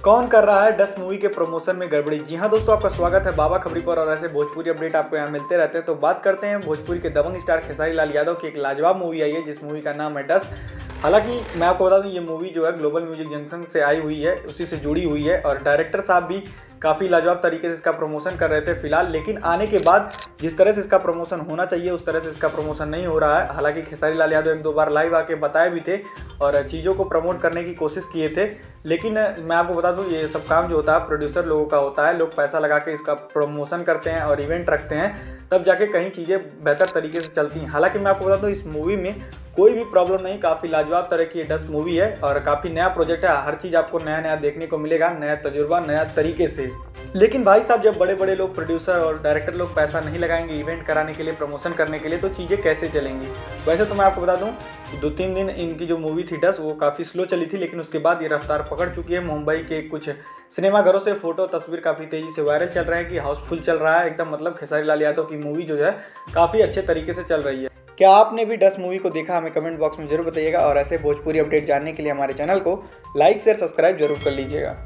कौन कर रहा है डस मूवी के प्रमोशन में गड़बड़ी। जी हाँ दोस्तों, आपका स्वागत है बाबा खबरी पर। और ऐसे भोजपुरी अपडेट आपको यहाँ मिलते रहते हैं। तो बात करते हैं भोजपुरी के दबंग स्टार खेसारी लाल यादव की एक लाजवाब मूवी आई है, जिस मूवी का नाम है डस। हालांकि मैं आपको बता दूं, ये मूवी जो है ग्लोबल म्यूजिक जंक्शन से आई हुई है, उसी से जुड़ी हुई है। और डायरेक्टर साहब भी काफ़ी लाजवाब तरीके से इसका प्रमोशन कर रहे थे फिलहाल, लेकिन आने के बाद जिस तरह से इसका प्रमोशन होना चाहिए उस तरह से इसका प्रमोशन नहीं हो रहा है। हालांकि खेसारी लाल यादव एक दो बार लाइव आके बताए भी थे और चीज़ों को प्रमोट करने की कोशिश किए थे, लेकिन मैं आपको बता दूं ये सब काम जो होता है प्रोड्यूसर लोगों का होता है। लोग पैसा लगा के इसका प्रमोशन करते हैं और इवेंट रखते हैं, तब जाके कहीं चीज़ें बेहतर तरीके से चलती हैं। हालांकि मैं आपको बता दूं इस मूवी में कोई भी प्रॉब्लम नहीं, काफ़ी लाजवाब तरह की ये डस्ट मूवी है और काफ़ी नया प्रोजेक्ट है। हर चीज़ आपको नया नया देखने को मिलेगा, नया तजुर्बा, नया तरीके से। लेकिन भाई साहब, जब बड़े बड़े लोग प्रोड्यूसर और डायरेक्टर लोग पैसा नहीं लगाएंगे इवेंट कराने के लिए, प्रमोशन करने के लिए, तो चीज़ें कैसे चलेंगी। वैसे तो मैं आपको बता दूं 2-3 दिन इनकी जो मूवी थी डस वो काफ़ी स्लो चली थी, लेकिन उसके बाद ये रफ्तार पकड़ चुकी है। मुंबई के कुछ सिनेमाघरों से फोटो तस्वीर काफ़ी तेज़ी से वायरल चल रहे हैं कि हाउसफुल चल रहा है एकदम। मतलब खेसारी लाल यादव की मूवी जो है काफ़ी अच्छे तरीके से चल रही है। क्या आपने भी डस मूवी को देखा, हमें कमेंट बॉक्स में जरूर बताइएगा। और ऐसे भोजपुरी अपडेट जानने के लिए हमारे चैनल को लाइक शेयर सब्सक्राइब जरूर कर लीजिएगा।